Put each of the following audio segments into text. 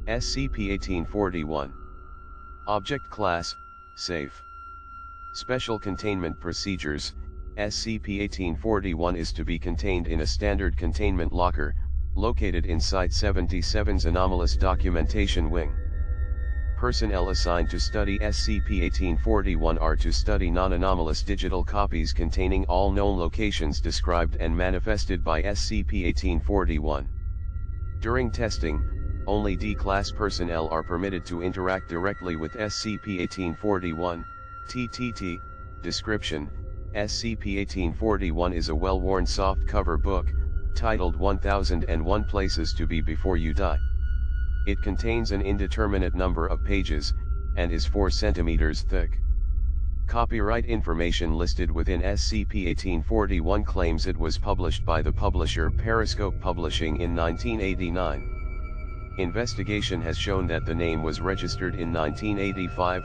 SCP-1841. Object Class, Safe. Special Containment Procedures. SCP-1841 is to be contained in a standard containment locker, located in Site-77's Anomalous Documentation Wing. Personnel assigned to study SCP-1841 are to study non-anomalous digital copies containing all known locations described and manifested by SCP-1841. During testing, only D-Class personnel are permitted to interact directly with SCP-1841, TTT. Description: SCP-1841 is a well-worn soft-cover book, titled 1001 Places to Be Before You Die. It contains an indeterminate number of pages, and is 4 centimeters thick. Copyright information listed within SCP-1841 claims it was published by the publisher Periscope Publishing in 1989. Investigation has shown that the name was registered in 1985,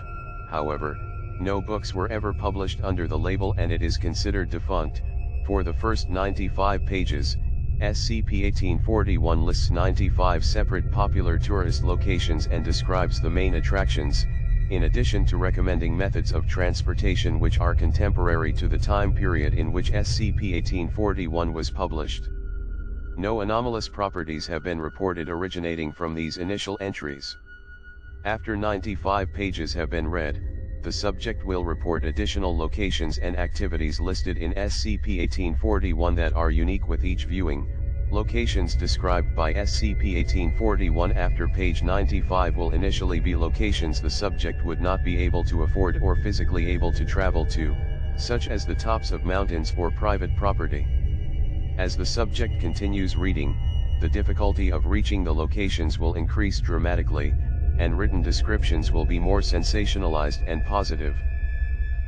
however, no books were ever published under the label and it is considered defunct. For the first 95 pages, SCP-1841 lists 95 separate popular tourist locations and describes the main attractions, in addition to recommending methods of transportation which are contemporary to the time period in which SCP-1841 was published. No anomalous properties have been reported originating from these initial entries. After 95 pages have been read, the subject will report additional locations and activities listed in SCP-1841 that are unique with each viewing. Locations described by SCP-1841 after page 95 will initially be locations the subject would not be able to afford or physically able to travel to, such as the tops of mountains or private property. As the subject continues reading, the difficulty of reaching the locations will increase dramatically, and written descriptions will be more sensationalized and positive.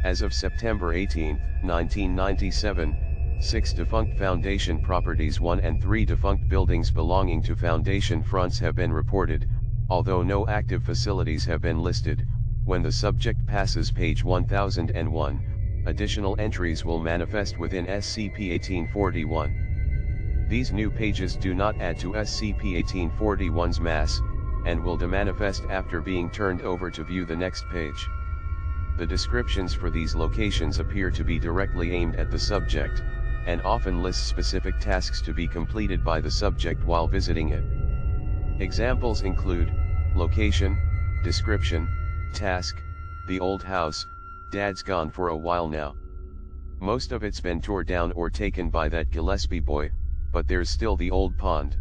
As of September 18, 1997, 6 defunct Foundation properties, 1 and 3 defunct buildings belonging to Foundation fronts have been reported, although no active facilities have been listed. When the subject passes page 1001, additional entries will manifest within SCP-1841. These new pages do not add to SCP-1841's mass, and will demanifest after being turned over to view the next page. The descriptions for these locations appear to be directly aimed at the subject, and often list specific tasks to be completed by the subject while visiting it. Examples include: location, description, task, the old house, Dad's gone for a while now. Most of it's been tore down or taken by that Gillespie boy, but there's still the old pond.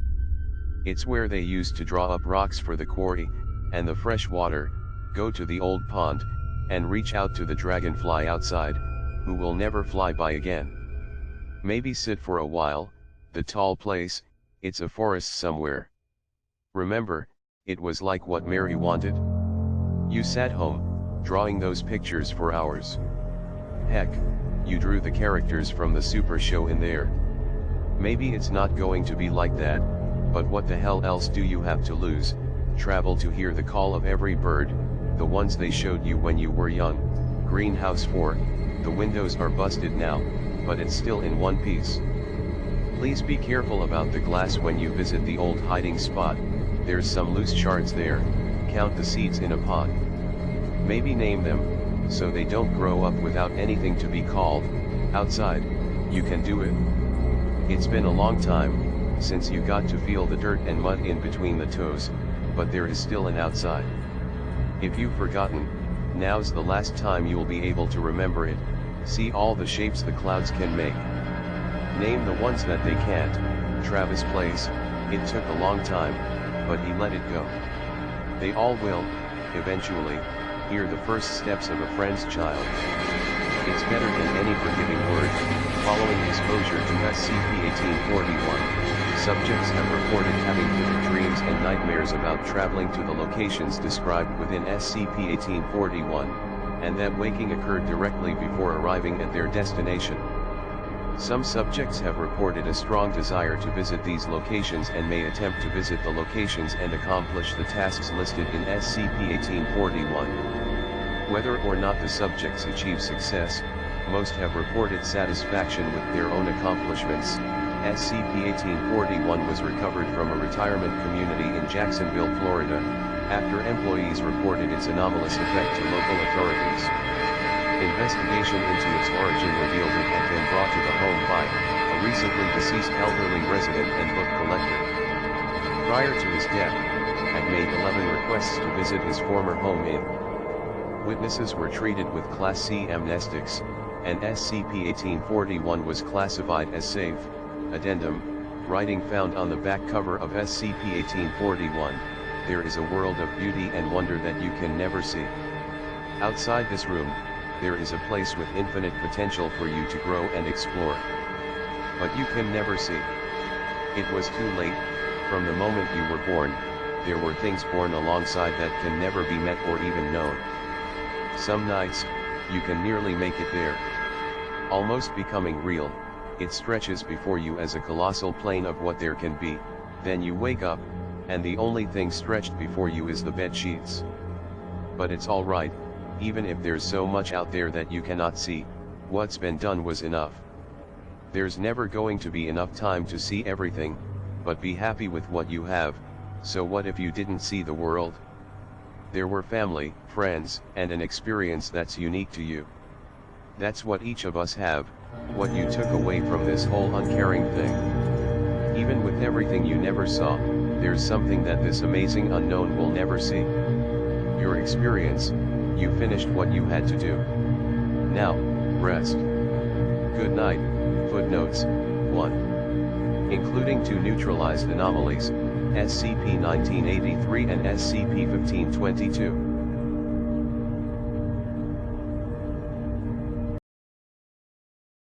It's where they used to draw up rocks for the quarry, and the fresh water. Go to the old pond, and reach out to the dragonfly outside, who will never fly by again. Maybe sit for a while. The tall place, it's a forest somewhere. Remember, it was like what Mary wanted. You sat home, drawing those pictures for hours. Heck, you drew the characters from the Super Show in there. Maybe it's not going to be like that, but what the hell else do you have to lose? Travel to hear the call of every bird, the ones they showed you when you were young. Greenhouse 4, the windows are busted now, but it's still in one piece. Please be careful about the glass when you visit the old hiding spot. There's some loose shards there. Count the seeds in a pot. Maybe name them, so they don't grow up without anything to be called. Outside, you can do it. It's been a long time since you got to feel the dirt and mud in between the toes, but there is still an outside. If you've forgotten, now's the last time you'll be able to remember it. See all the shapes the clouds can make. Name the ones that they can't. Travis Place, it took a long time, but he let it go. They all will, eventually, hear the first steps of a friend's child. It's better than any forgiving word. Following exposure to SCP-1841, subjects have reported having vivid dreams and nightmares about traveling to the locations described within SCP-1841, and that waking occurred directly before arriving at their destination. Some subjects have reported a strong desire to visit these locations and may attempt to visit the locations and accomplish the tasks listed in SCP-1841. Whether or not the subjects achieve success, most have reported satisfaction with their own accomplishments. SCP-1841 was recovered from a retirement community in Jacksonville, Florida, after employees reported its anomalous effect to local authorities. Investigation into its origin revealed it had been brought to the home by a recently deceased elderly resident and book collector. Prior to his death, had made 11 requests to visit his former home in. Witnesses were treated with Class C amnestics, and SCP-1841 was classified as safe. Addendum, writing found on the back cover of SCP-1841, there is a world of beauty and wonder that you can never see. Outside this room, there is a place with infinite potential for you to grow and explore. But you can never see. It was too late. From the moment you were born, there were things born alongside that can never be met or even known. Some nights, you can nearly make it there. Almost becoming real, it stretches before you as a colossal plane of what there can be, then you wake up, and the only thing stretched before you is the bed sheets. But it's alright, even if there's so much out there that you cannot see, what's been done was enough. There's never going to be enough time to see everything, but be happy with what you have. So what if you didn't see the world? There were family, friends, and an experience that's unique to you. That's what each of us have, what you took away from this whole uncaring thing. Even with everything you never saw, there's something that this amazing unknown will never see. Your experience, you finished what you had to do. Now, rest. Good night. Footnotes, 1. Including 2 neutralized anomalies, SCP-1983 and SCP-1522.